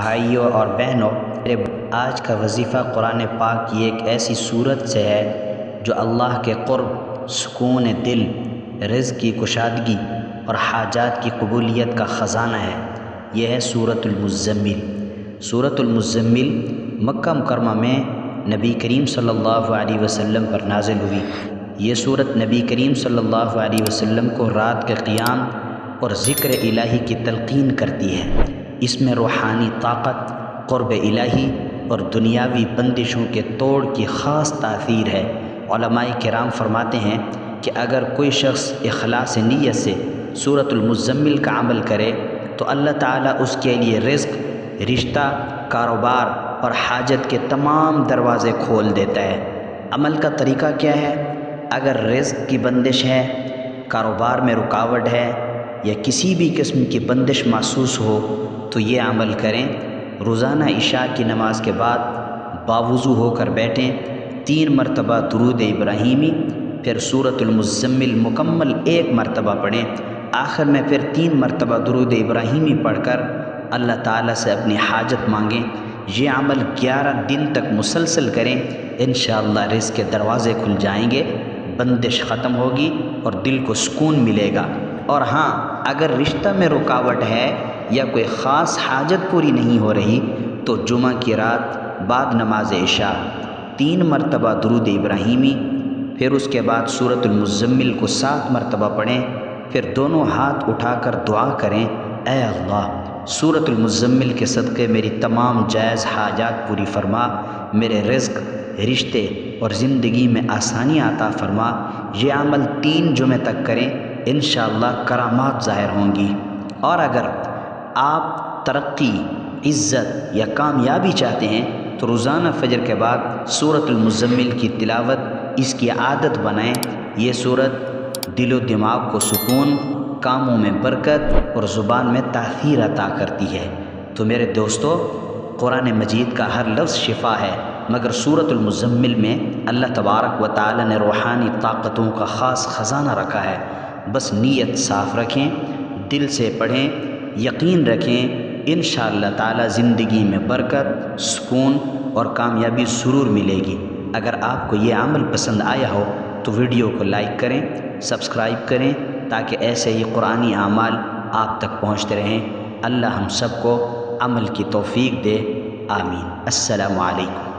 بھائیوں اور بہنوں، آج کا وظیفہ قرآن پاک کی ایک ایسی صورت سے ہے جو اللہ کے قرب، سکون دل، رزق کی کشادگی اور حاجات کی قبولیت کا خزانہ ہے۔ یہ ہے سورۃ المزمل۔ سورۃ المزمل مکہ مکرمہ میں نبی کریم صلی اللہ علیہ وسلم پر نازل ہوئی۔ یہ سورت نبی کریم صلی اللہ علیہ وسلم کو رات کے قیام اور ذکر الہی کی تلقین کرتی ہے۔ اس میں روحانی طاقت، قرب الہی اور دنیاوی بندشوں کے توڑ کی خاص تاثیر ہے۔ علماء کرام فرماتے ہیں کہ اگر کوئی شخص اخلاص نیت سے سورۃ المزمل کا عمل کرے تو اللہ تعالیٰ اس کے لیے رزق، رشتہ، کاروبار اور حاجت کے تمام دروازے کھول دیتا ہے۔ عمل کا طریقہ کیا ہے؟ اگر رزق کی بندش ہے، کاروبار میں رکاوٹ ہے یا کسی بھی قسم کی بندش محسوس ہو تو یہ عمل کریں۔ روزانہ عشاء کی نماز کے بعد باوضو ہو کر بیٹھیں، 3 مرتبہ درود ابراہیمی، پھر سورۃ المزمل مکمل 1 مرتبہ پڑھیں، آخر میں پھر 3 مرتبہ درود ابراہیمی پڑھ کر اللہ تعالیٰ سے اپنی حاجت مانگیں۔ یہ عمل 11 دن تک مسلسل کریں، انشاءاللہ رزق کے دروازے کھل جائیں گے، بندش ختم ہوگی اور دل کو سکون ملے گا۔ اور ہاں، اگر رشتہ میں رکاوٹ ہے یا کوئی خاص حاجت پوری نہیں ہو رہی تو جمعہ کی رات بعد نماز عشاء 3 مرتبہ درود ابراہیمی، پھر اس کے بعد سورۃ المزمل کو 7 مرتبہ پڑھیں، پھر دونوں ہاتھ اٹھا کر دعا کریں، اے اللہ، سورۃ المزمل کے صدقے میری تمام جائز حاجات پوری فرما، میرے رزق، رشتے اور زندگی میں آسانیاں عطا فرما۔ یہ عمل 3 جمعے تک کریں، انشاءاللہ کرامات ظاہر ہوں گی۔ اور اگر آپ ترقی، عزت یا کامیابی چاہتے ہیں تو روزانہ فجر کے بعد سورۃ المزمل کی تلاوت اس کی عادت بنائیں۔ یہ سورت دل و دماغ کو سکون، کاموں میں برکت اور زبان میں تاثیر عطا کرتی ہے۔ تو میرے دوستو، قرآن مجید کا ہر لفظ شفا ہے، مگر سورۃ المزمل میں اللہ تبارک و تعالی نے روحانی طاقتوں کا خاص خزانہ رکھا ہے۔ بس نیت صاف رکھیں، دل سے پڑھیں، یقین رکھیں، انشاءاللہ تعالی زندگی میں برکت، سکون اور کامیابی ضرور ملے گی۔ اگر آپ کو یہ عمل پسند آیا ہو تو ویڈیو کو لائک کریں، سبسکرائب کریں تاکہ ایسے ہی قرآنی اعمال آپ تک پہنچتے رہیں۔ اللہ ہم سب کو عمل کی توفیق دے، آمین۔ السلام علیکم۔